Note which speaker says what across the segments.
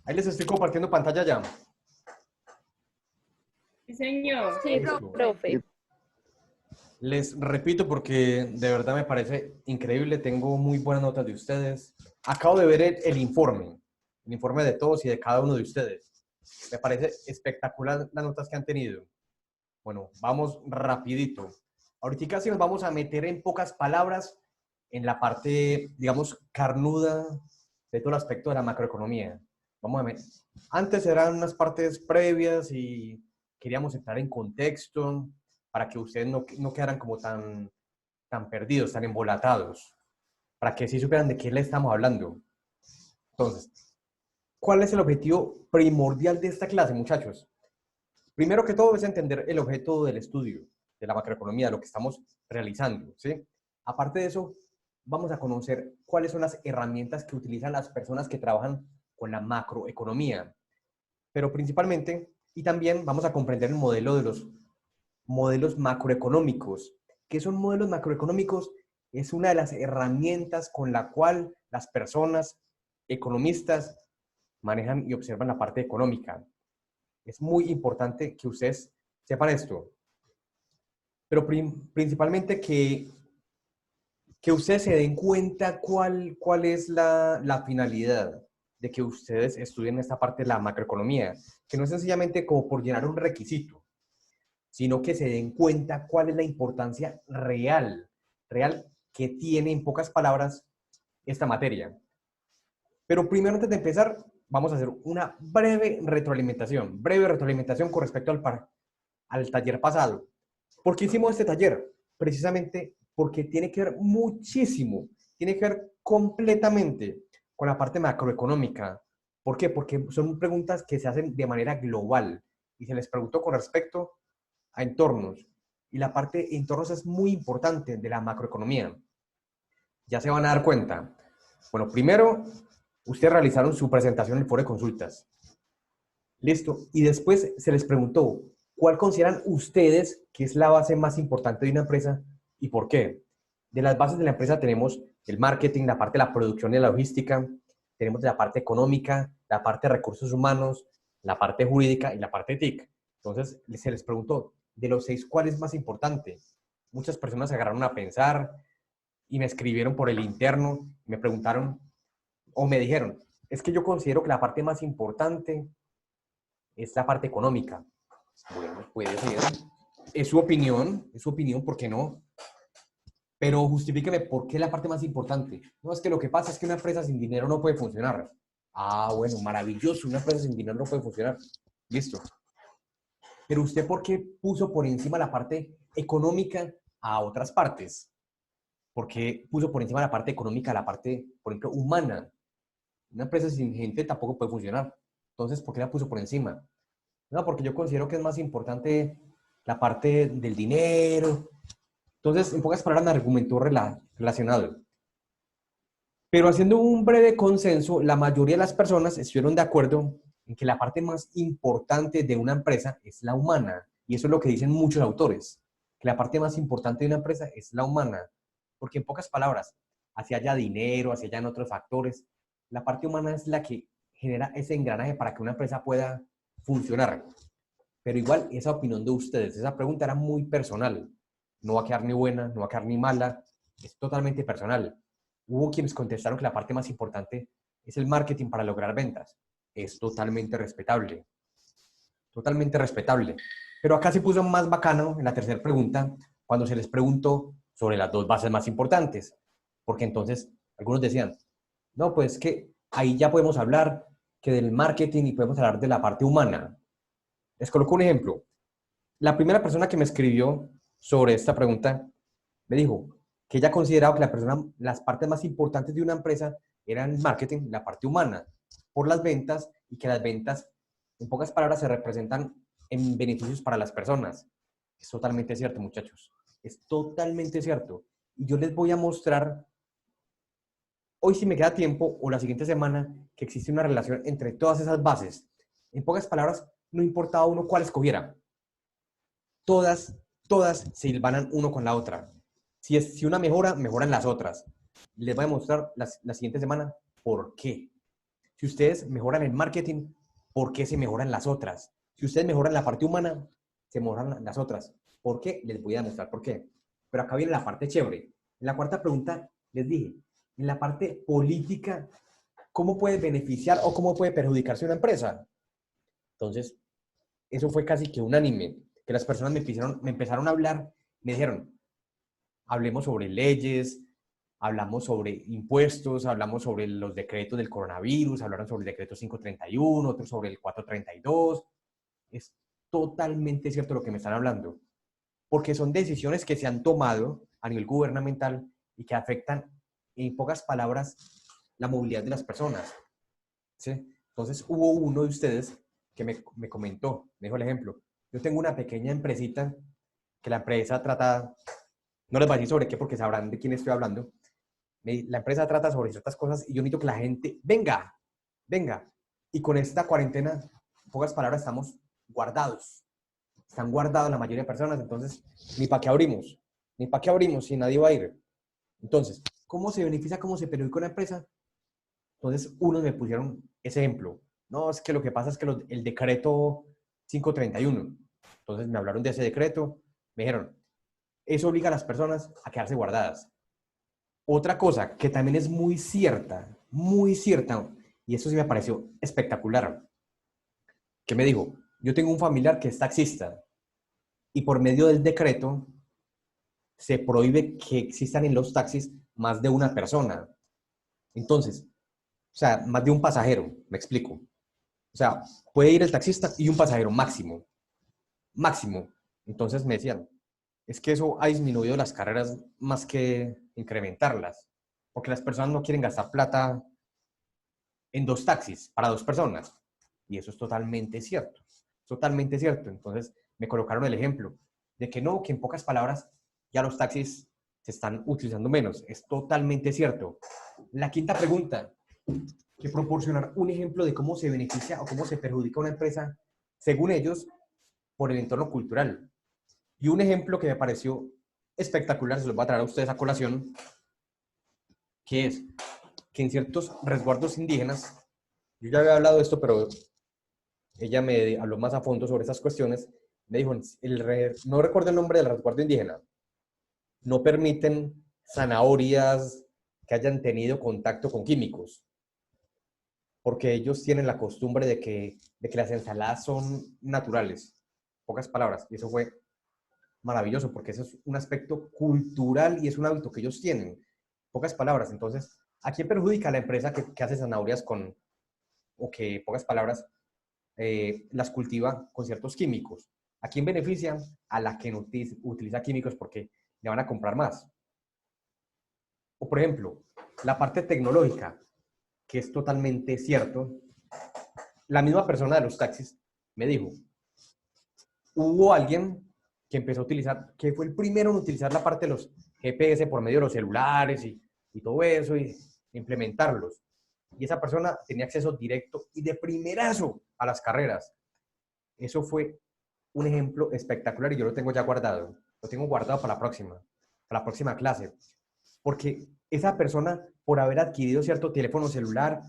Speaker 1: Ahí les estoy compartiendo pantalla ya.
Speaker 2: Sí, señor.
Speaker 3: Sí,
Speaker 1: Listo.
Speaker 3: profe.
Speaker 1: Les repito porque de verdad me parece increíble. Tengo muy buenas notas de ustedes. Acabo de ver el informe de todos y de cada uno de ustedes. Me parece espectacular las notas que han tenido. Bueno, vamos rapidito. Ahorita sí nos vamos a meter en pocas palabras en la parte, digamos, carnuda de todo el aspecto de la macroeconomía. Vamos a ver. Antes eran unas partes previas y queríamos entrar en contexto para que ustedes no quedaran como tan perdidos, tan embolatados, para que sí supieran de qué le estamos hablando. Entonces, ¿cuál es el objetivo primordial de esta clase, muchachos? Primero que todo es entender el objeto del estudio de la macroeconomía, de lo que estamos realizando, ¿sí? Aparte de eso, vamos a conocer cuáles son las herramientas que utilizan las personas que trabajan con la macroeconomía, pero principalmente, y también vamos a comprender el modelo de los modelos macroeconómicos. ¿Qué son modelos macroeconómicos? Es una de las herramientas con la cual las personas economistas manejan y observan la parte económica. Es muy importante que ustedes sepan esto, pero principalmente que ustedes se den cuenta cuál es la finalidad de que ustedes estudien esta parte de la macroeconomía, que no es sencillamente como por llenar un requisito, sino que se den cuenta cuál es la importancia real que tiene, en pocas palabras, esta materia. Pero primero, antes de empezar, vamos a hacer una breve retroalimentación con respecto al taller pasado. ¿Por qué hicimos este taller? Precisamente porque tiene que ver muchísimo, tiene que ver completamente con la parte macroeconómica. ¿Por qué? Porque son preguntas que se hacen de manera global y se les preguntó con respecto a entornos. Y la parte de entornos es muy importante de la macroeconomía. Ya se van a dar cuenta. Bueno, primero, ustedes realizaron su presentación en el foro de consultas. Listo. Y después se les preguntó, ¿cuál consideran ustedes que es la base más importante de una empresa y por qué? De las bases de la empresa tenemos el marketing, la parte de la producción y la logística, tenemos la parte económica, la parte de recursos humanos, la parte jurídica y la parte TIC. Entonces, se les preguntó, de los 6, ¿cuál es más importante? Muchas personas se agarraron a pensar y me escribieron por el interno, me preguntaron o me dijeron, es que yo considero que la parte más importante es la parte económica. Bueno, puede ser. Es su opinión, ¿por qué no? Pero justifíqueme por qué la parte más importante. No, es que lo que pasa es que una empresa sin dinero no puede funcionar. Ah, bueno, maravilloso, una empresa sin dinero no puede funcionar. Listo. Pero usted, ¿por qué puso por encima la parte económica a otras partes? ¿Por qué puso por encima la parte económica a la parte, por ejemplo, humana? Una empresa sin gente tampoco puede funcionar. Entonces, ¿por qué la puso por encima? No, porque yo considero que es más importante la parte del dinero. Entonces, en pocas palabras, me argumentó relacionado. Pero haciendo un breve consenso, la mayoría de las personas estuvieron de acuerdo en que la parte más importante de una empresa es la humana. Y eso es lo que dicen muchos autores, que la parte más importante de una empresa es la humana. Porque en pocas palabras, hacia allá dinero, hacia allá en otros factores, la parte humana es la que genera ese engranaje para que una empresa pueda funcionar. Pero igual, esa opinión de ustedes, esa pregunta era muy personal. No va a quedar ni buena, no va a quedar ni mala, es totalmente personal. Hubo quienes contestaron que la parte más importante es el marketing para lograr ventas. Es totalmente respetable. Totalmente respetable. Pero acá se puso más bacano en la tercera pregunta, cuando se les preguntó sobre las dos bases más importantes. Porque entonces algunos decían, no, pues que ahí ya podemos hablar que del marketing y podemos hablar de la parte humana. Les coloco un ejemplo. La primera persona que me escribió sobre esta pregunta me dijo que ella consideraba que las partes más importantes de una empresa eran el marketing, la parte humana, por las ventas y que las ventas, en pocas palabras, se representan en beneficios para las personas. Es totalmente cierto, muchachos. Es totalmente cierto. Y yo les voy a mostrar, hoy si me queda tiempo, o la siguiente semana, que existe una relación entre todas esas bases. En pocas palabras, no importaba uno cuál escogiera. Todas se hilvanan uno con la otra. Si una mejora, mejoran las otras. Les voy a mostrar la siguiente semana por qué. Si ustedes mejoran el marketing, ¿por qué se mejoran las otras? Si ustedes mejoran la parte humana, se mejoran las otras. ¿Por qué? Les voy a demostrar por qué. Pero acá viene la parte chévere. En la cuarta pregunta les dije, en la parte política, ¿cómo puede beneficiar o cómo puede perjudicarse una empresa? Entonces, eso fue casi que unánime, que las personas me empezaron a hablar, me dijeron, hablemos sobre leyes, hablamos sobre impuestos, hablamos sobre los decretos del coronavirus, hablaron sobre el decreto 531, otros sobre el 432. Es totalmente cierto lo que me están hablando, porque son decisiones que se han tomado a nivel gubernamental y que afectan, en pocas palabras, la movilidad de las personas. ¿Sí? Entonces hubo uno de ustedes que me comentó, me dijo el ejemplo, yo tengo una pequeña empresita que la empresa trata, no les voy a decir sobre qué porque sabrán de quién estoy hablando, la empresa trata sobre ciertas cosas y yo necesito que la gente venga, venga. Y con esta cuarentena, en pocas palabras, estamos guardados. Están guardados la mayoría de personas, entonces, ni para qué abrimos, ni para qué abrimos si nadie va a ir. Entonces, ¿cómo se beneficia, cómo se perjudica una empresa? Entonces, unos me pusieron ese ejemplo. No, es que lo que pasa es que el decreto 531. Entonces, me hablaron de ese decreto, me dijeron, eso obliga a las personas a quedarse guardadas. Otra cosa que también es muy cierta, y eso sí me pareció espectacular, que me dijo, yo tengo un familiar que es taxista y por medio del decreto se prohíbe que existan en los taxis más de una persona. Entonces, o sea, más de un pasajero, me explico. O sea, puede ir el taxista y un pasajero máximo, máximo. Entonces me decían, es que eso ha disminuido las carreras más que incrementarlas, porque las personas no quieren gastar plata en dos taxis para dos personas. Y eso es totalmente cierto, totalmente cierto. Entonces me colocaron el ejemplo de que no, que en pocas palabras ya los taxis se están utilizando menos. Es totalmente cierto. La quinta pregunta, que proporcionar un ejemplo de cómo se beneficia o cómo se perjudica una empresa, según ellos, por el entorno cultural. Y un ejemplo que me pareció espectacular, se los voy a traer a ustedes a colación, que es que en ciertos resguardos indígenas, yo ya había hablado de esto, pero ella me habló más a fondo sobre esas cuestiones, me dijo, no recuerdo el nombre del resguardo indígena, no permiten zanahorias que hayan tenido contacto con químicos, porque ellos tienen la costumbre de que las ensaladas son naturales, pocas palabras, y eso fue maravilloso, porque eso es un aspecto cultural y es un hábito que ellos tienen, pocas palabras. Entonces, ¿a quién perjudica la empresa que hace zanahorias con, o que, pocas palabras, las cultiva con ciertos químicos? ¿A quién beneficia? A la que no utiliza químicos porque le van a comprar más. O, por ejemplo, la parte tecnológica, que es totalmente cierto. La misma persona de los taxis me dijo, hubo alguien que empezó a utilizar, que fue el primero en utilizar la parte de los GPS por medio de los celulares y todo eso, y implementarlos. Y esa persona tenía acceso directo y de primerazo a las carreras. Eso fue un ejemplo espectacular y yo lo tengo ya guardado. Lo tengo guardado para la próxima clase. Porque esa persona, por haber adquirido cierto teléfono celular,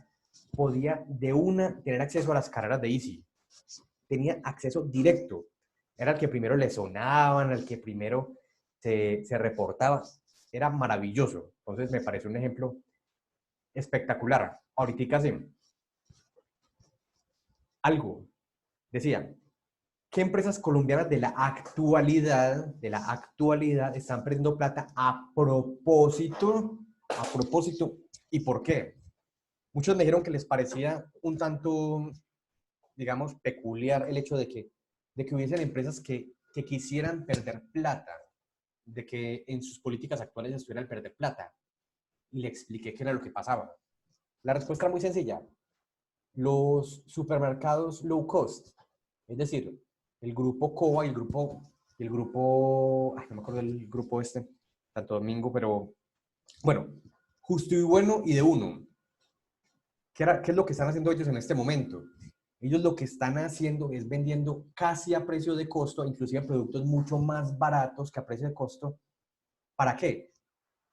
Speaker 1: podía de una tener acceso a las carreras de Easy. Tenía acceso directo. Era el que primero le sonaban, el que primero se reportaba. Era maravilloso. Entonces me parece un ejemplo espectacular. Ahorita sí, algo, decía, ¿qué empresas colombianas de la actualidad están perdiendo plata a propósito? A propósito, ¿y por qué? Muchos me dijeron que les parecía un tanto, digamos, peculiar el hecho de que hubiesen empresas que quisieran perder plata, de que en sus políticas actuales estuvieran perder plata. Y le expliqué qué era lo que pasaba. La respuesta era muy sencilla. Los supermercados low cost, es decir, el grupo COA y el grupo, ay, no me acuerdo del grupo este, Santo Domingo, pero bueno, Justo y Bueno y de Uno. ¿Qué es lo que están haciendo ellos en este momento? Ellos lo que están haciendo es vendiendo casi a precio de costo, inclusive productos mucho más baratos que a precio de costo, ¿Para qué?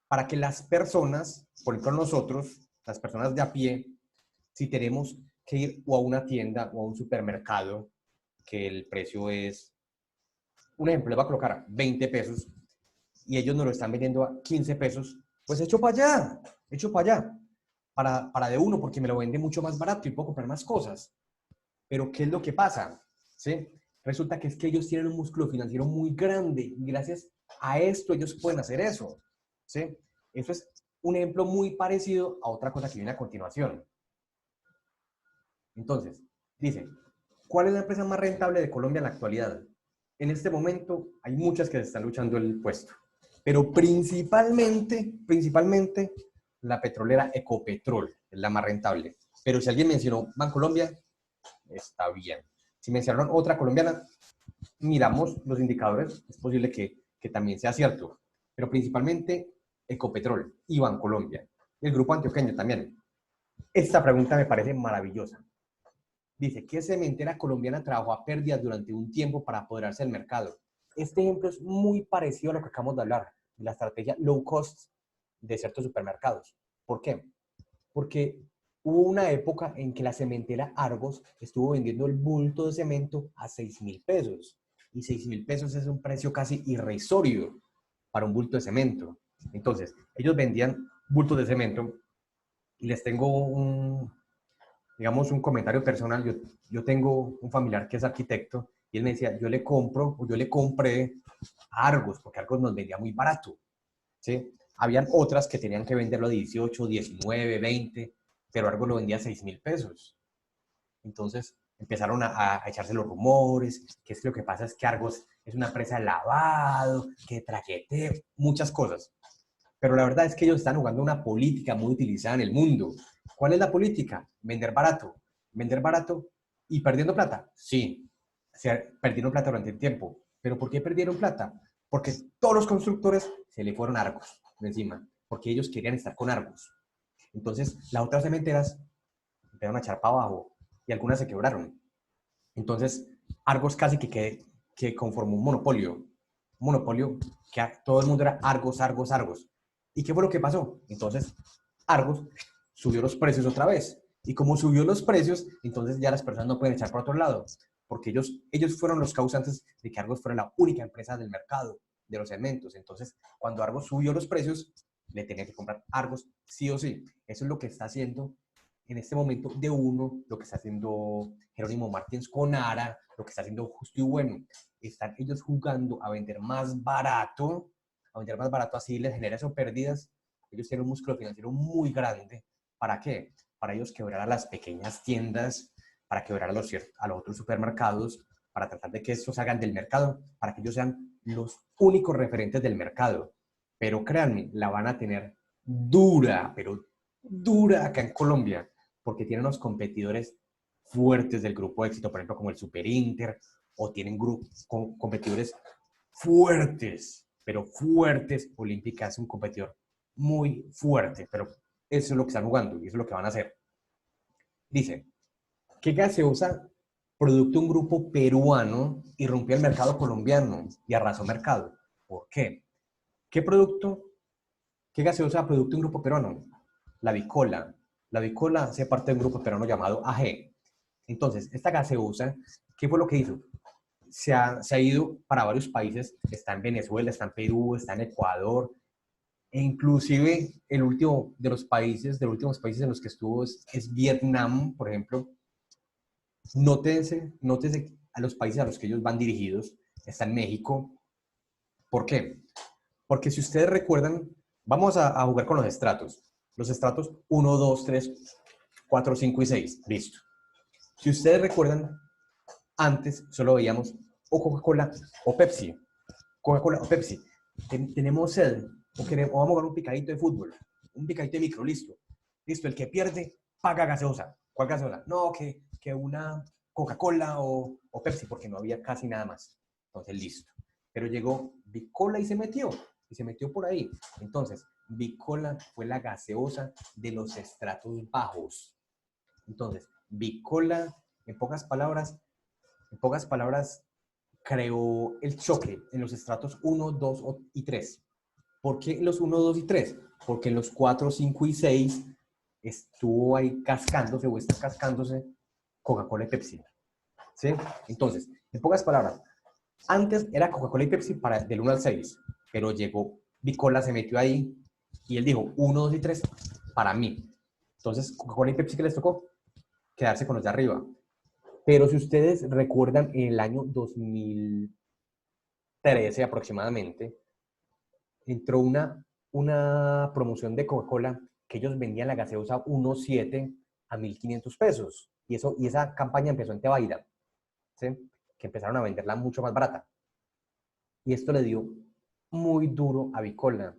Speaker 1: Para que las personas, por ejemplo nosotros, las personas de a pie, si tenemos que ir o a una tienda o a un supermercado, que el precio es, un ejemplo, le va a colocar 20 pesos y ellos nos lo están vendiendo a 15 pesos, pues echo para allá, para de uno, porque me lo vende mucho más barato y puedo comprar más cosas. Pero ¿qué es lo que pasa? ¿Sí? Resulta que es que ellos tienen un músculo financiero muy grande y gracias a esto ellos pueden hacer eso. ¿Sí? Eso es un ejemplo muy parecido a otra cosa que viene a continuación. Entonces, dice, ¿cuál es la empresa más rentable de Colombia en la actualidad? En este momento hay muchas que se están luchando el puesto, pero principalmente la petrolera Ecopetrol es la más rentable. Pero si alguien mencionó Bancolombia, está bien. Si mencionaron otra colombiana, miramos los indicadores, es posible que también sea cierto, pero principalmente Ecopetrol y Bancolombia, y el Grupo Antioqueño también. Esta pregunta me parece maravillosa. Dice, ¿qué cementera colombiana trabajó a pérdidas durante un tiempo para apoderarse del mercado? Este ejemplo es muy parecido a lo que acabamos de hablar, de la estrategia low cost de ciertos supermercados. ¿Por qué? Porque hubo una época en que la cementera Argos estuvo vendiendo el bulto de cemento a 6.000 pesos. Y 6.000 pesos es un precio casi irrisorio para un bulto de cemento. Entonces, ellos vendían bultos de cemento y les tengo digamos, un comentario personal. Yo tengo un familiar que es arquitecto y él me decía, yo le compro o yo le compré a Argos porque Argos nos vendía muy barato. ¿Sí? Habían otras que tenían que venderlo a 18, 19, 20, pero Argos lo vendía a 6.000 pesos. Entonces empezaron a echarse los rumores, que es que lo que pasa es que Argos es una empresa de lavado, que traquete, muchas cosas. Pero la verdad es que ellos están jugando una política muy utilizada en el mundo. ¿Cuál es la política? Vender barato. Vender barato y perdiendo plata. Sí, o sea, perdieron plata durante el tiempo. ¿Pero por qué perdieron plata? Porque todos los constructores se le fueron a Argos de encima, porque ellos querían estar con Argos. Entonces, las otras cementeras empezaron a echar para abajo y algunas se quebraron. Entonces, Argos casi que conformó un monopolio que todo el mundo era Argos, Argos, Argos. ¿Y qué fue lo que pasó? Entonces, Argos subió los precios otra vez. Y como subió los precios, entonces ya las personas no pueden echar por otro lado, porque ellos fueron los causantes de que Argos fuera la única empresa del mercado de los cementos. Entonces, cuando Argos subió los precios, le tenía que comprar Argos sí o sí. Eso es lo que está haciendo en este momento de uno, lo que está haciendo Jerónimo Martins con Ara, lo que está haciendo Justo y Bueno. Están ellos jugando a vender más barato, así les genera eso pérdidas. Ellos tienen un músculo financiero muy grande. ¿Para qué? Para ellos quebrar a las pequeñas tiendas, para quebrar a los otros supermercados, para tratar de que estos salgan del mercado, para que ellos sean los únicos referentes del mercado. Pero créanme, la van a tener dura, pero dura acá en Colombia, porque tienen unos competidores fuertes del grupo de éxito, por ejemplo, como el Super Inter, o tienen competidores fuertes, pero fuertes. Olímpica es un competidor muy fuerte, pero eso es lo que están jugando y eso es lo que van a hacer. Dice, ¿qué gaseosa producto un grupo peruano irrumpió el mercado colombiano y arrasó mercado? ¿Por qué? ¿Qué producto, qué gaseosa producto un grupo peruano? La Bicola. La Bicola hace parte de un grupo peruano llamado AG. Entonces, esta gaseosa, ¿qué fue lo que hizo? Se ha ido para varios países, está en Venezuela, está en Perú, está en Ecuador, e inclusive el último de los últimos países en los que estuvo es Vietnam, por ejemplo. Nótese a los países a los que ellos van dirigidos, está en México. ¿Por qué? Porque si ustedes recuerdan, vamos a jugar con los estratos. Los estratos 1, 2, 3, 4, 5 y 6. Listo. Si ustedes recuerdan, antes solo veíamos o Coca-Cola o Pepsi. Coca-Cola o Pepsi. Tenemos sed o vamos a un picadito de fútbol. Un picadito de micro, listo. Listo, el que pierde paga gaseosa. ¿Cuál gaseosa? No, que una Coca-Cola o Pepsi, porque no había casi nada más. Entonces, listo. Pero llegó Bicola y se metió por ahí. Entonces, Bicola fue la gaseosa de los estratos bajos. Entonces, Bicola, en pocas palabras, creó el choque en los estratos 1, 2 y 3. ¿Por qué los 1, 2 y 3? Porque en los 4, 5 y 6 estuvo ahí cascándose o está cascándose Coca-Cola y Pepsi. ¿Sí? Entonces, en pocas palabras, antes era Coca-Cola y Pepsi para del 1 al 6, pero llegó Bicola, se metió ahí y él dijo 1, 2 y 3 para mí. Entonces, Coca-Cola y Pepsi, ¿qué les tocó? Quedarse con los de arriba. Pero si ustedes recuerdan, en el año 2013 aproximadamente, entró una promoción de Coca-Cola que ellos vendían la gaseosa 1.7 a 1.500 pesos. Y esa campaña empezó en Tebaida, ¿sí? Que empezaron a venderla mucho más barata. Y esto le dio muy duro a Bicola.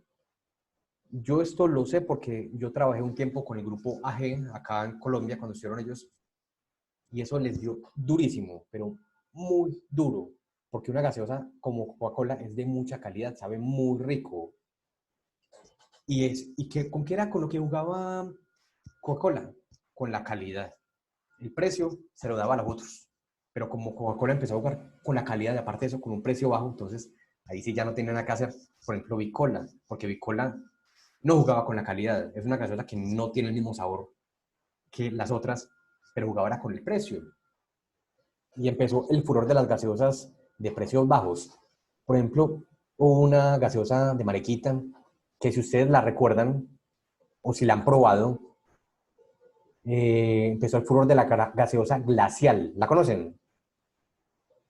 Speaker 1: Yo esto lo sé porque yo trabajé un tiempo con el grupo AG acá en Colombia cuando estuvieron ellos y eso les dio durísimo, pero muy duro, porque una gaseosa como Coca-Cola es de mucha calidad, sabe muy rico. ¿Con qué era con lo que jugaba Coca-Cola? Con la calidad. El precio se lo daba a los otros, pero como Coca-Cola empezó a jugar con la calidad y aparte de eso con un precio bajo, entonces ahí sí ya no tenía nada que hacer. Por ejemplo, Bicola, porque Bicola no jugaba con la calidad, es una gaseosa que no tiene el mismo sabor que las otras, pero jugaba era con el precio. Y empezó el furor de las gaseosas de precios bajos. Por ejemplo, hubo una gaseosa de Mariquita, que si ustedes la recuerdan, o si la han probado, empezó el furor de la gaseosa glacial. ¿La conocen,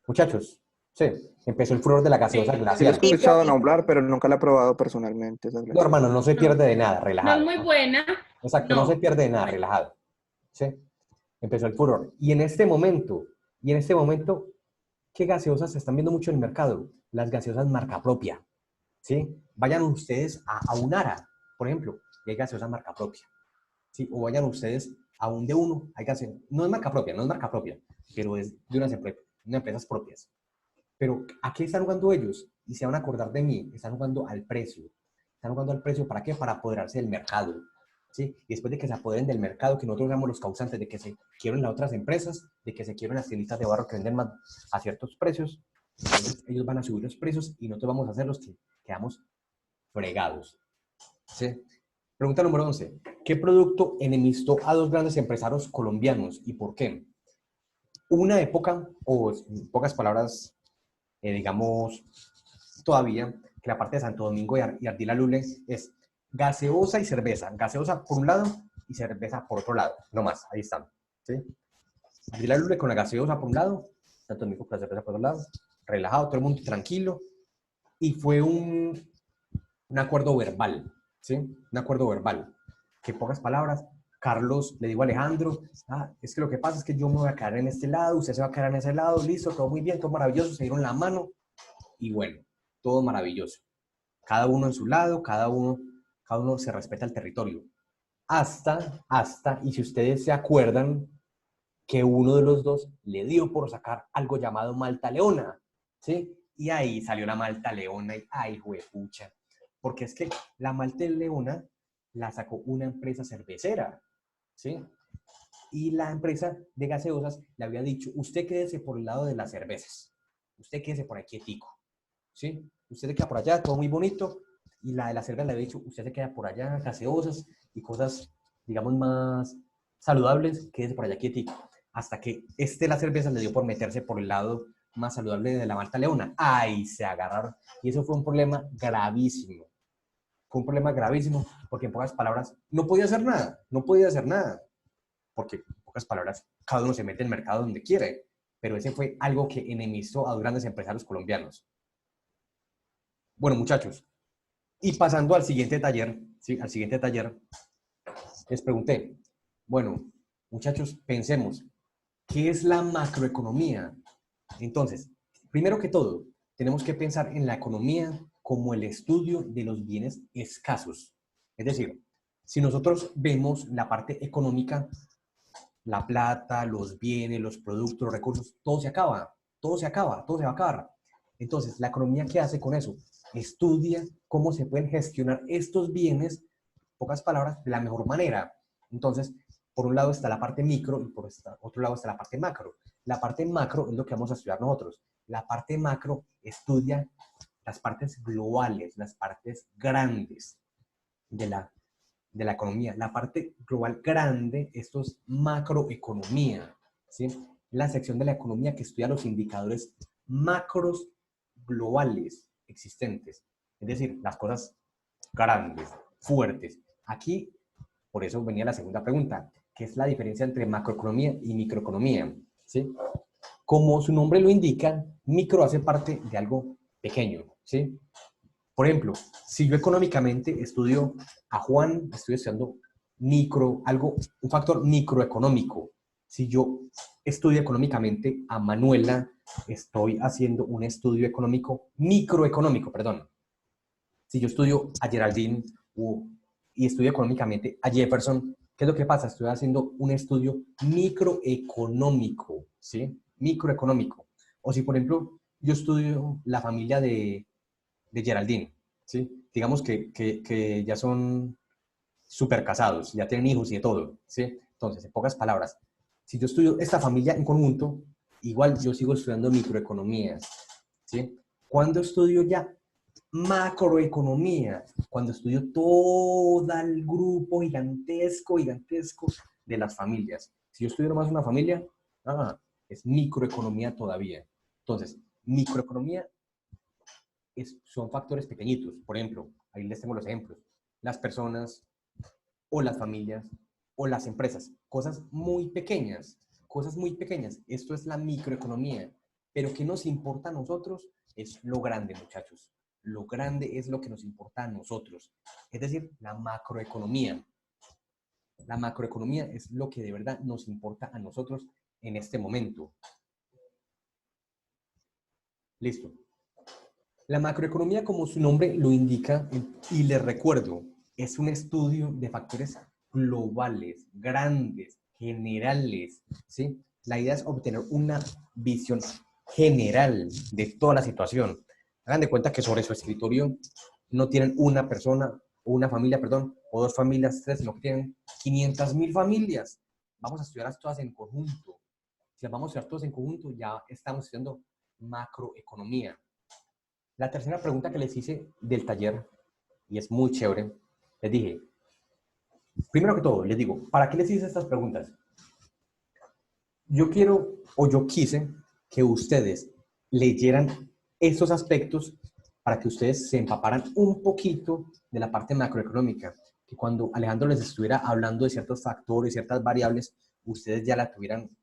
Speaker 1: muchachos? Sí, empezó el furor de la gaseosa
Speaker 2: Sí, sí la he
Speaker 1: glacial.
Speaker 2: escuchado nombrar, pero nunca la he probado personalmente, esa
Speaker 1: No,
Speaker 2: glacial.
Speaker 1: hermano, no se
Speaker 3: No,
Speaker 1: pierde de nada,
Speaker 3: no es
Speaker 1: relajado.
Speaker 3: muy buena.
Speaker 1: Exacto, no se
Speaker 3: No,
Speaker 1: pierde de
Speaker 3: no es
Speaker 1: nada,
Speaker 3: buena.
Speaker 1: relajado. ¿Sí? Empezó el furor. Y en este momento, ¿qué gaseosas se están viendo mucho en el mercado? Las gaseosas marca propia. ¿Sí? Vayan ustedes a un ARA, por ejemplo, y hay gaseosa marca propia. ¿Sí? O vayan ustedes a un de uno, hay gaseosa, no es marca propia, no es marca propia, pero es de unas empresas propias. Pero ¿a qué están jugando ellos? Y se van a acordar de mí, están jugando al precio. Están jugando al precio, ¿para qué? Para apoderarse del mercado. ¿Sí? Y después de que se apoderen del mercado, que nosotros seamos los causantes de que se quiebren las otras empresas, de que se quiebren las tienditas de barro que venden más a ciertos precios, ellos van a subir los precios y nosotros vamos a ser los que quedamos fregados. ¿Sí? Pregunta número 11. ¿Qué producto enemistó a dos grandes empresarios colombianos y por qué? Una época, o en pocas palabras, digamos, todavía, que la parte de Santo Domingo y Ardila Lule es gaseosa y cerveza. Gaseosa por un lado y cerveza por otro lado. No más, ahí están. ¿Sí? Ardila Lule con la gaseosa por un lado, Santo Domingo con la cerveza por otro lado. Relajado, todo el mundo tranquilo. Y fue un acuerdo verbal. ¿Sí? Un acuerdo verbal. Que en pocas palabras, Carlos le digo a Alejandro, es que lo que pasa es que yo me voy a quedar en este lado, usted se va a quedar en ese lado, listo, todo muy bien, todo maravilloso, se dieron la mano y bueno, todo maravilloso. Cada uno en su lado, cada uno se respeta el territorio. Y si ustedes se acuerdan, que uno de los dos le dio por sacar algo llamado Malta Leona, ¿sí? Y ahí salió la Malta Leona y ¡ay, juepucha! Porque es que la Malta Leona la sacó una empresa cervecera, ¿sí? Y la empresa de gaseosas le había dicho, usted quédese por el lado de las cervezas, usted quédese por aquí quietico, ¿sí? Usted se queda por allá, todo muy bonito, y la de la cerveza le había dicho, usted se queda por allá, gaseosas y cosas, digamos, más saludables, quédese por allá quietico. Hasta que la cerveza le dio por meterse por el lado más saludable de la Malta Leona. ¡Ay! Se agarraron. Y eso fue un problema gravísimo. Fue un problema gravísimo porque en pocas palabras no podía hacer nada. No podía hacer nada. Porque en pocas palabras cada uno se mete en el mercado donde quiere. Pero ese fue algo que enemistó a los grandes empresarios colombianos. Bueno, muchachos, y pasando al siguiente taller, ¿sí? Al siguiente taller, les pregunté, bueno, muchachos, pensemos, ¿qué es la macroeconomía? Entonces, primero que todo, tenemos que pensar en la economía como el estudio de los bienes escasos. Es decir, si nosotros vemos la parte económica, la plata, los bienes, los productos, los recursos, todo se acaba, todo se acaba, todo se va a acabar. Entonces, ¿la economía qué hace con eso? Estudia cómo se pueden gestionar estos bienes, pocas palabras, de la mejor manera. Entonces, por un lado está la parte micro y por otro lado está la parte macro. La parte macro es lo que vamos a estudiar nosotros. La parte macro estudia las partes globales, las partes grandes de la economía. La parte global grande, esto es macroeconomía, ¿sí? La sección de la economía que estudia los indicadores macros globales existentes, es decir, las cosas grandes, fuertes. Aquí, por eso venía la segunda pregunta, ¿qué es la diferencia entre macroeconomía y microeconomía? ¿Sí? Como su nombre lo indica, micro hace parte de algo pequeño, ¿sí? Por ejemplo, si yo económicamente estudio a Juan, estoy estudiando un factor microeconómico. Si yo estudio económicamente a Manuela, estoy haciendo un estudio microeconómico, perdón. Si yo estudio a Geraldine y estudio económicamente a Jefferson, ¿qué es lo que pasa? Estoy haciendo un estudio microeconómico, ¿sí? Microeconómico. O si, por ejemplo, yo estudio la familia de Geraldine, ¿sí? Digamos que ya son súper casados, ya tienen hijos y de todo, ¿sí? Entonces, en pocas palabras, si yo estudio esta familia en conjunto, igual yo sigo estudiando microeconomías, ¿sí? Cuando estudio ya macroeconomía, cuando estudio todo el grupo gigantesco de las familias. Si yo estudio nomás una familia, es microeconomía todavía. Entonces, microeconomía son factores pequeñitos. Por ejemplo, ahí les tengo los ejemplos. Las personas o las familias o las empresas. Cosas muy pequeñas, cosas muy pequeñas. Esto es la microeconomía. Pero ¿qué nos importa a nosotros? Es lo grande, muchachos. Lo grande es lo que nos importa a nosotros. Es decir, la macroeconomía. La macroeconomía es lo que de verdad nos importa a nosotros en este momento. Listo. La macroeconomía, como su nombre lo indica, y les recuerdo, es un estudio de factores globales, grandes, generales, ¿sí? La idea es obtener una visión general de toda la situación. Hagan de cuenta que sobre su escritorio no tienen una persona, o una familia, perdón, o dos familias, tres, sino que tienen 500.000 familias. Vamos a estudiarlas todas en conjunto. Si las vamos a estudiar todas en conjunto, ya estamos estudiando macroeconomía. La tercera pregunta que les hice del taller, y es muy chévere, les dije, primero que todo, les digo, ¿para qué les hice estas preguntas? Yo quise que ustedes leyeran estos aspectos para que ustedes se empaparan un poquito de la parte macroeconómica, que cuando Alejandro les estuviera hablando de ciertos factores, ciertas variables, ustedes ya la tuvieran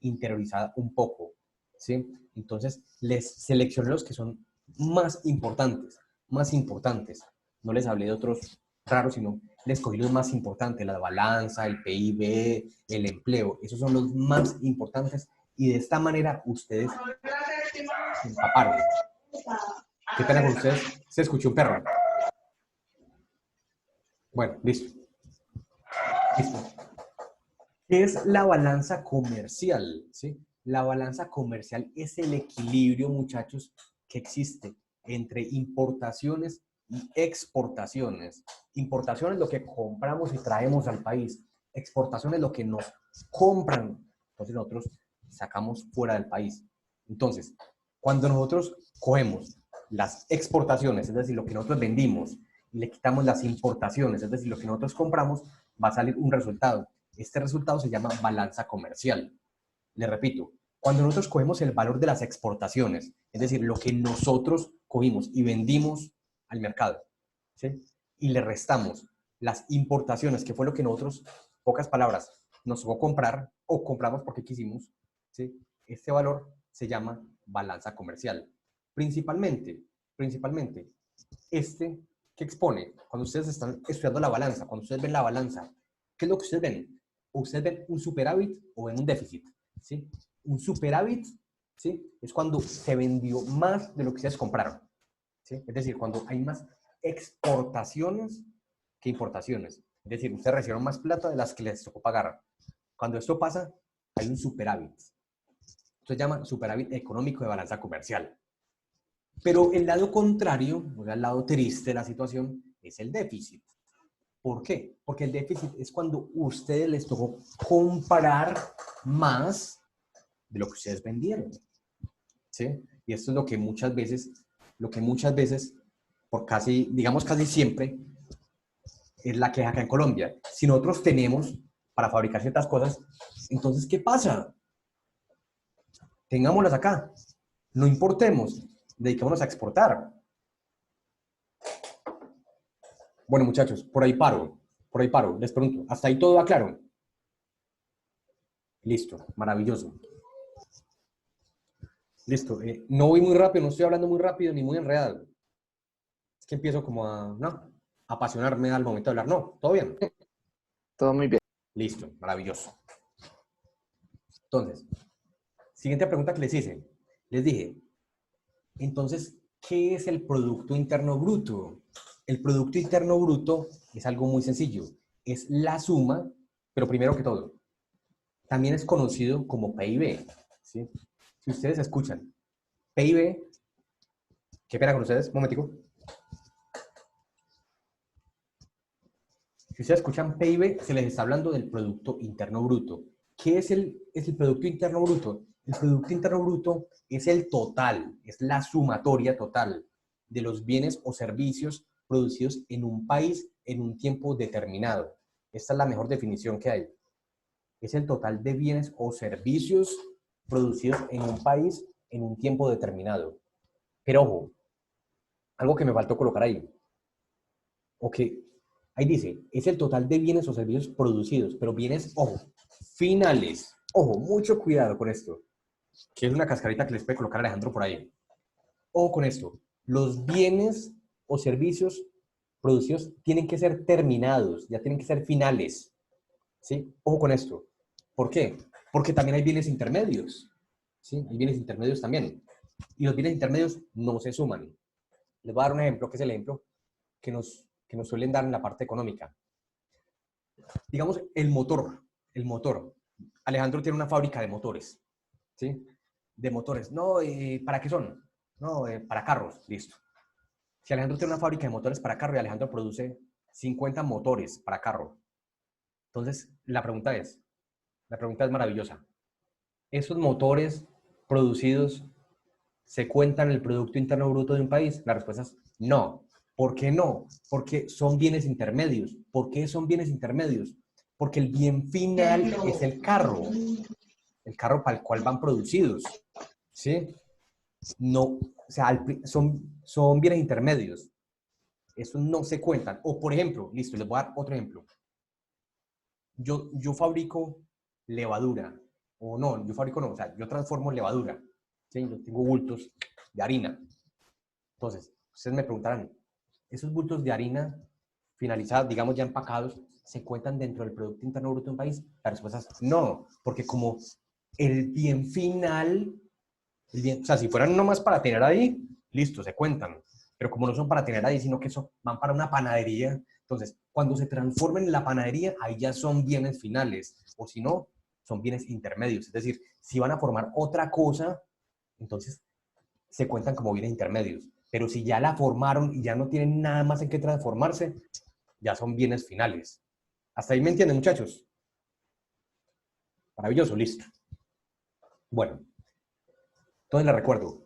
Speaker 1: interiorizada un poco, ¿sí? Entonces, les seleccioné los que son más importantes, más importantes. No les hablé de otros raros, sino les cogí los más importantes, la balanza, el PIB, el empleo. Esos son los más importantes y de esta manera ustedes se empaparon. ¿Qué pena con ustedes? Se escuchó un perro. Bueno, listo. Listo. ¿Qué es la balanza comercial? ¿Sí? La balanza comercial es el equilibrio, muchachos, que existe entre importaciones y exportaciones. Importación es lo que compramos y traemos al país. Exportación es lo que nos compran. Entonces nosotros sacamos fuera del país. Entonces, cuando nosotros cogemos las exportaciones, es decir, lo que nosotros vendimos, y le quitamos las importaciones, es decir, lo que nosotros compramos, va a salir un resultado. Este resultado se llama balanza comercial. Le repito, cuando nosotros cogemos el valor de las exportaciones, es decir, lo que nosotros cogimos y vendimos al mercado, ¿sí? Y le restamos las importaciones, que fue lo que nosotros, pocas palabras, nos tocó comprar o compramos porque quisimos, ¿sí? Este valor se llama balanza comercial. Principalmente, este que expone, cuando ustedes están estudiando la balanza, cuando ustedes ven la balanza, ¿qué es lo que ustedes ven? ¿Ustedes ven un superávit o ven un déficit? ¿Sí? Un superávit, ¿sí? Es cuando se vendió más de lo que ustedes compraron, ¿sí? Es decir, cuando hay más exportaciones que importaciones. Es decir, ustedes recibieron más plata de las que les tocó pagar. Cuando esto pasa, hay un superávit. Esto se llama superávit económico de balanza comercial. Pero el lado contrario, o sea, el lado triste de la situación, es el déficit. ¿Por qué? Porque el déficit es cuando ustedes les tocó comprar más de lo que ustedes vendieron, ¿sí? Y esto es lo que muchas veces lo que muchas veces, por casi, digamos casi siempre, es la queja acá en Colombia. Si nosotros tenemos para fabricar ciertas cosas, entonces, ¿qué pasa? Tengámoslas acá, no importemos, dediquémonos a exportar. Bueno, muchachos, por ahí paro, les pregunto, ¿hasta ahí todo va claro? Listo, maravilloso. Listo, no voy muy rápido, no estoy hablando muy rápido ni muy enredado. Es que empiezo como a, no, a apasionarme al momento de hablar. No, todo bien.
Speaker 2: Todo muy bien.
Speaker 1: Listo, maravilloso. Entonces, siguiente pregunta que les hice. Les dije, entonces, ¿qué es el Producto Interno Bruto? El Producto Interno Bruto es algo muy sencillo. Es la suma, pero primero que todo, también es conocido como PIB. ¿Sí? Si ustedes escuchan PIB, qué pena con ustedes, un momentico. Si ustedes escuchan PIB, se les está hablando del Producto Interno Bruto. ¿Qué es el Producto Interno Bruto? El Producto Interno Bruto es el total, es la sumatoria total de los bienes o servicios producidos en un país en un tiempo determinado. Esta es la mejor definición que hay. Es el total de bienes o servicios producidos en un país en un tiempo determinado. Pero ojo, algo que me faltó colocar ahí, o que ahí dice, es el total de bienes o servicios producidos, pero bienes, ojo, finales. Ojo, mucho cuidado con esto, que es una cascarita que les puede colocar Alejandro por ahí. Ojo con esto, los bienes o servicios producidos tienen que ser terminados, ya tienen que ser finales. ¿Sí? Ojo con esto. ¿Por qué? Porque también hay bienes intermedios. ¿Sí? Hay bienes intermedios también. Y los bienes intermedios no se suman. Les voy a dar un ejemplo, que es el ejemplo que nos suelen dar en la parte económica. Digamos, el motor. El motor. Alejandro tiene una fábrica de motores. ¿Sí? De motores. No, ¿para qué son? No, para carros. Listo. Si Alejandro tiene una fábrica de motores para carro y Alejandro produce 50 motores para carro. Entonces, la pregunta es maravillosa. ¿Esos motores producidos se cuentan en el Producto Interno Bruto de un país? La respuesta es no. ¿Por qué no? Porque son bienes intermedios. ¿Por qué son bienes intermedios? Porque el bien final es el carro para el cual van producidos. ¿Sí? No, o sea, son bienes intermedios. Esos no se cuentan. O, por ejemplo, listo, les voy a dar otro ejemplo. Yo fabrico levadura. O no, yo fabrico no, o sea, yo transformo levadura. ¿Sí? Yo tengo bultos de harina. Entonces, ustedes me preguntarán, ¿esos bultos de harina finalizados, digamos ya empacados, se cuentan dentro del Producto Interno Bruto de un país? La respuesta es no, porque como el bien final, o sea, si fueran nomás para tener ahí, listo, se cuentan. Pero como no son para tener ahí, sino que eso van para una panadería, entonces, cuando se transformen en la panadería, ahí ya son bienes finales. O si no, son bienes intermedios. Es decir, si van a formar otra cosa, entonces se cuentan como bienes intermedios. Pero si ya la formaron y ya no tienen nada más en qué transformarse, ya son bienes finales. ¿Hasta ahí me entienden, muchachos? Maravilloso, listo. Bueno, entonces les recuerdo,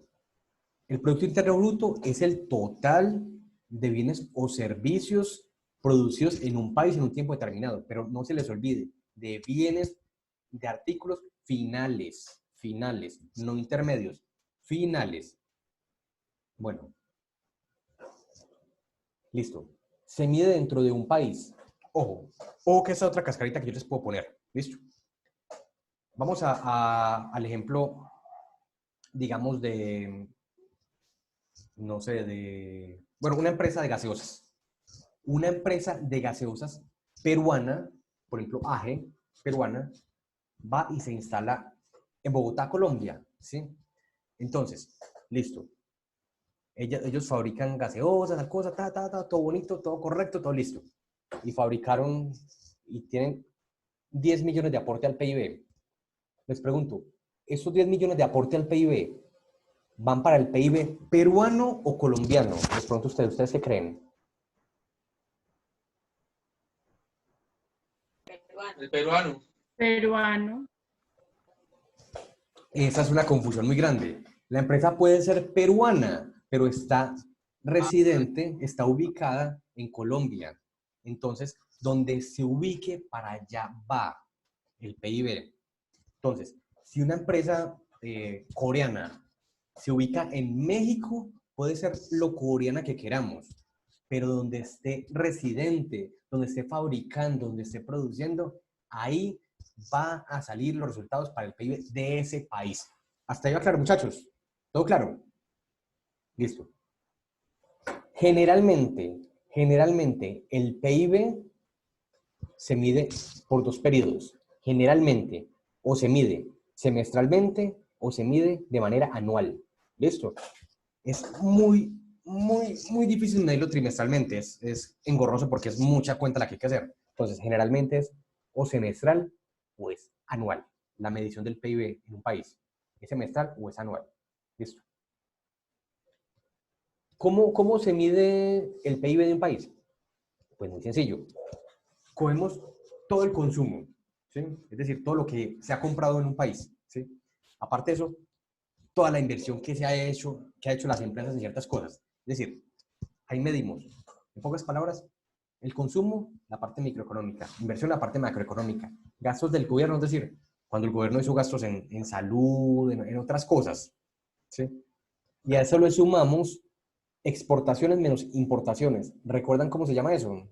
Speaker 1: el Producto Interno Bruto es el total de bienes o servicios producidos en un país en un tiempo determinado, pero no se les olvide, de bienes, de artículos finales, no intermedios, finales. Bueno, listo. Se mide dentro de un país. Ojo que esa otra cascarita que yo les puedo poner. Listo. Vamos al ejemplo, digamos, no sé, bueno, una empresa de gaseosas. Una empresa de gaseosas peruana, por ejemplo, AGE, peruana, va y se instala en Bogotá, Colombia, ¿sí? Entonces, listo. Ellos fabrican gaseosas, tal cosa, todo bonito, todo correcto, todo listo. Y fabricaron y tienen 10 millones de aporte al PIB. Les pregunto, ¿esos 10 millones de aporte al PIB van para el PIB peruano o colombiano? Les pregunto a ustedes, ¿ustedes qué creen?
Speaker 3: El peruano.
Speaker 4: Peruano.
Speaker 1: Esa es una confusión muy grande. La empresa puede ser peruana, pero está residente, está ubicada en Colombia. Entonces, donde se ubique, para allá va el PIB. Entonces, si una empresa coreana se ubica en México, puede ser lo coreana que queramos, pero donde esté residente, donde esté fabricando, donde esté produciendo, ahí va a salir los resultados para el PIB de ese país. Hasta ahí va claro, muchachos. ¿Todo claro? Listo. Generalmente, el PIB se mide por dos periodos. Generalmente, o se mide semestralmente o se mide de manera anual. ¿Listo? Es muy difícil medirlo trimestralmente. Es engorroso porque es mucha cuenta la que hay que hacer. Entonces, generalmente es o semestral o es anual. La medición del PIB en un país. ¿Es semestral o es anual? ¿Listo? ¿Cómo se mide el PIB de un país? Pues muy sencillo. Cogemos todo el consumo, ¿sí? Es decir, todo lo que se ha comprado en un país, ¿sí? Aparte de eso, toda la inversión que se ha hecho, que ha hecho las empresas en ciertas cosas. Es decir, ahí medimos, en pocas palabras, el consumo, la parte microeconómica, inversión, la parte macroeconómica, gastos del gobierno, es decir, cuando el gobierno hizo gastos en salud, en otras cosas, ¿sí? Y a eso le sumamos exportaciones menos importaciones. ¿Recuerdan cómo se llama eso?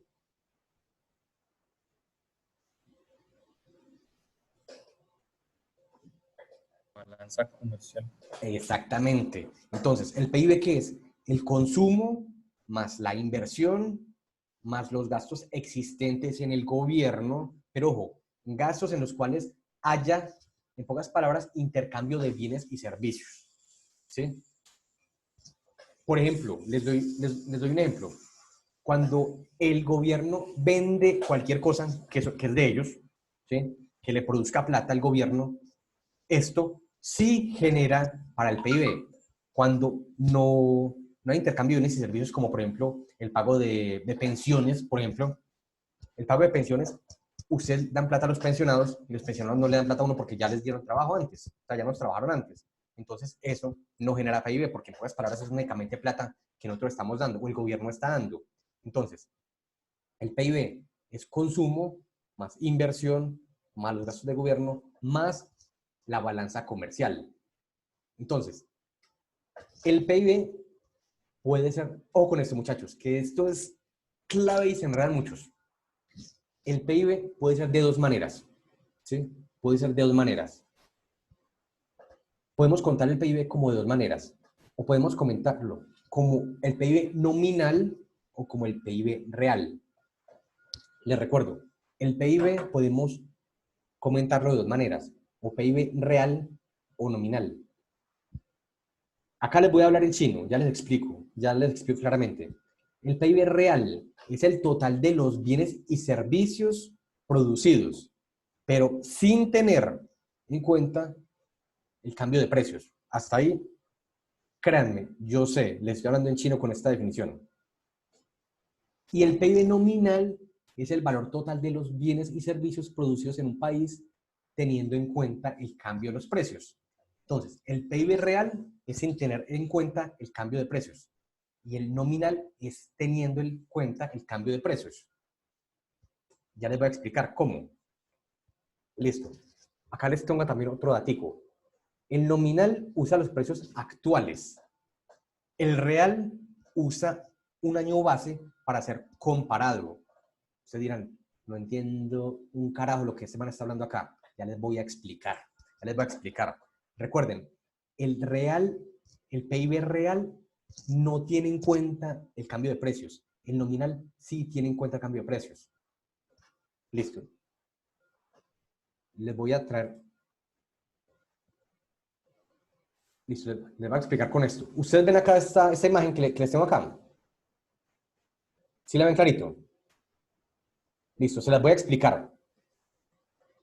Speaker 3: Balanza comercial.
Speaker 1: Exactamente. Entonces, ¿el PIB qué es? El consumo más la inversión más los gastos existentes en el gobierno, pero ojo, gastos en los cuales haya, en pocas palabras, intercambio de bienes y servicios. ¿Sí? Por ejemplo, les doy un ejemplo. Cuando el gobierno vende cualquier cosa que es de ellos, ¿sí? Que le produzca plata al gobierno, esto sí genera para el PIB. Cuando no hay intercambio de bienes y servicios, como por ejemplo el pago de pensiones, por ejemplo, el pago de pensiones, ustedes dan plata a los pensionados y los pensionados no le dan plata a uno porque ya les dieron trabajo antes, o sea, ya nos trabajaron antes. Entonces, eso no genera PIB porque, en pocas palabras, es únicamente plata que nosotros estamos dando o el gobierno está dando. Entonces, el PIB es consumo más inversión más los gastos de gobierno más la balanza comercial. Entonces, el PIB puede ser, o con esto muchachos, que esto es clave y se enredan muchos. El PIB puede ser de dos maneras, ¿sí? Puede ser de dos maneras. Podemos contar el PIB como de dos maneras, o podemos comentarlo como el PIB nominal o como el PIB real. Les recuerdo, el PIB podemos comentarlo de dos maneras, o PIB real o nominal. Acá les voy a hablar en chino, ya les explico claramente. El PIB real es el total de los bienes y servicios producidos, pero sin tener en cuenta el cambio de precios. Hasta ahí, créanme, yo sé, les estoy hablando en chino con esta definición. Y el PIB nominal es el valor total de los bienes y servicios producidos en un país teniendo en cuenta el cambio de los precios. Entonces, el PIB real es sin tener en cuenta el cambio de precios y el nominal es teniendo en cuenta el cambio de precios. Ya les voy a explicar cómo. Listo. Acá les tengo también otro datico. El nominal usa los precios actuales. El real usa un año base para ser comparado. Ustedes dirán, no entiendo un carajo lo que este man está hablando acá. Ya les voy a explicar. Recuerden, el PIB real no tiene en cuenta el cambio de precios. El nominal sí tiene en cuenta el cambio de precios. Listo. Les voy a traer. Listo, les voy a explicar con esto. Ustedes ven acá esta imagen que les tengo acá. ¿Sí la ven clarito? Listo, se las voy a explicar.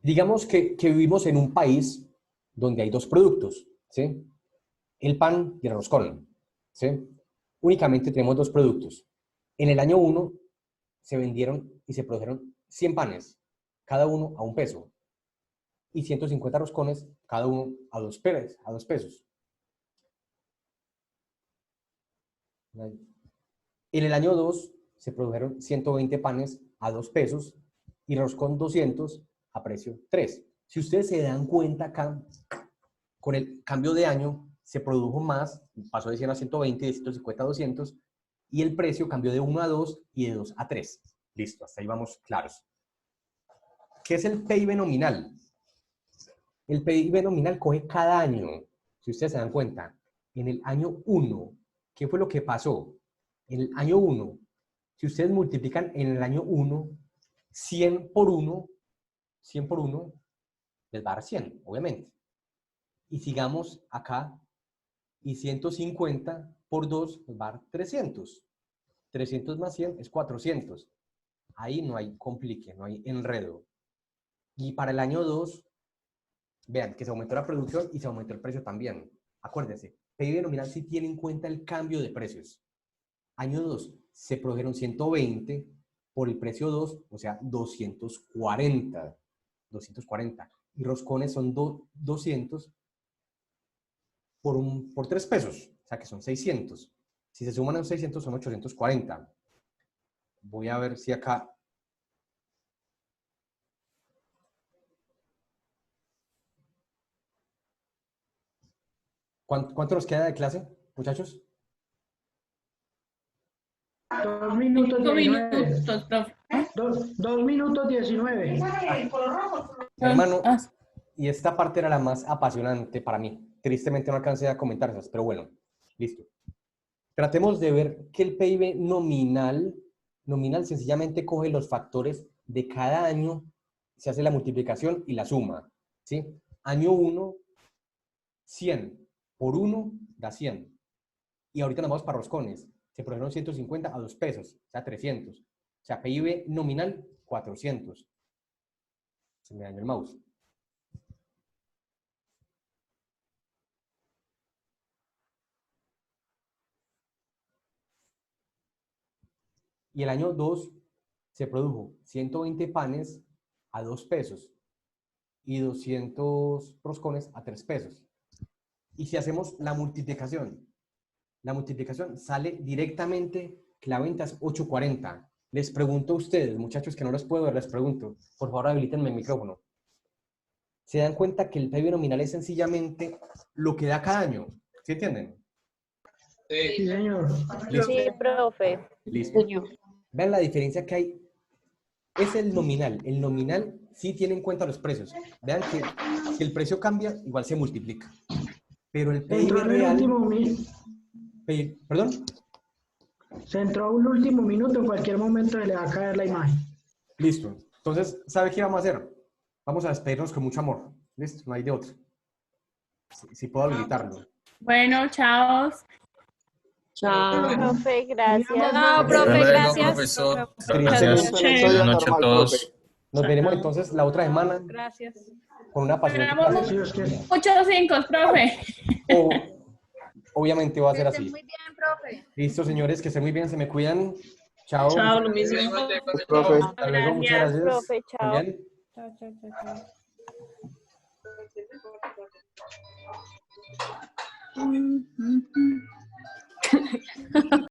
Speaker 1: Digamos que vivimos en un país donde hay dos productos, ¿sí? El pan y el roscón, ¿sí? Únicamente tenemos dos productos. En el año 1 se vendieron y se produjeron 100 panes, cada uno a $1, y 150 roscones, cada uno a 2 pesos. En el año 2 se produjeron 120 panes a 2 pesos y roscón 200 a precio 3. Si ustedes se dan cuenta acá, con el cambio de año se produjo más, pasó de 100 a 120, de 150 a 200, y el precio cambió de 1 a 2 y de 2 a 3. Listo, hasta ahí vamos claros. ¿Qué es el PIB nominal? El PIB nominal coge cada año, si ustedes se dan cuenta, en el año 1, ¿qué fue lo que pasó? En el año 1, si ustedes multiplican en el año 1, 100 por 1, 100 por 1, les va a dar 100, obviamente. Y sigamos acá, y 150 por 2 nos va a dar 300. 300 más 100 es 400. Ahí no hay complique, no hay enredo. Y para el año 2, vean que se aumentó la producción y se aumentó el precio también. Acuérdense, PIB nominal sí tiene en cuenta el cambio de precios. Año 2, se produjeron 120 por el precio 2, o sea, 240. 240. Y roscones son 200 por 3 pesos, o sea que son 600. Si se suman a 600 son 840. Voy a ver si acá... ¿Cuánto nos queda de clase, muchachos?
Speaker 4: 2 minutos 19.
Speaker 3: minutos, profe.
Speaker 4: 2 minutos 19.
Speaker 1: Hermano, y esta parte era la más apasionante para mí. Tristemente no alcancé a comentarlas, pero bueno, listo. Tratemos de ver que el PIB nominal sencillamente coge los factores de cada año, se hace la multiplicación y la suma, ¿sí? Año 1, 100 por 1 da 100. Y ahorita nos vamos para roscones. Se produjeron 150 a 2 pesos, o sea, 300. O sea, PIB nominal, 400. Se me dañó el mouse. Y el año 2 se produjo 120 panes a 2 pesos y 200 roscones a 3 pesos. Y si hacemos la multiplicación sale directamente que la venta es 840. Les pregunto a ustedes, muchachos que no los puedo ver, les pregunto, por favor habilítenme el micrófono. ¿Se dan cuenta que el PIB nominal es sencillamente lo que da cada año? ¿Sí entienden?
Speaker 4: Sí, señor.
Speaker 1: Listo.
Speaker 5: Sí, profe.
Speaker 1: Listo. Vean la diferencia que hay. Es el nominal. El nominal sí tiene en cuenta los precios. Vean que si el precio cambia, igual se multiplica. Pero el PIB
Speaker 4: Entró en el
Speaker 1: real...
Speaker 4: último minuto.
Speaker 1: ¿Perdón?
Speaker 4: Se entró un último minuto, en cualquier momento se le va a caer la imagen.
Speaker 1: Listo. Entonces, ¿sabe qué vamos a hacer? Vamos a despedirnos con mucho amor. ¿Listo? No hay de otro. Si puedo habilitarlo.
Speaker 3: Bueno, chao.
Speaker 5: Chao. Profe, gracias.
Speaker 3: No, profe,
Speaker 6: Hasta luego,
Speaker 3: gracias.
Speaker 6: profesor.
Speaker 1: Gracias.
Speaker 6: Buenas noches a todos.
Speaker 1: Nos veremos entonces la otra semana
Speaker 3: Gracias.
Speaker 1: con una apasionante
Speaker 3: Esperamos
Speaker 1: clase.
Speaker 4: Sí, es que-
Speaker 3: muchos 5, profe.
Speaker 1: O, obviamente va a ser así.
Speaker 5: Muy bien, profe.
Speaker 1: Listo, señores, que estén muy bien, se me cuidan. Chao.
Speaker 3: Chao, lo mismo.
Speaker 2: Profe.
Speaker 1: Hasta luego, muchas
Speaker 3: Gracias,
Speaker 1: gracias.
Speaker 5: profe, chao.
Speaker 1: Muy bien.
Speaker 3: Chao, chao, chao, chao.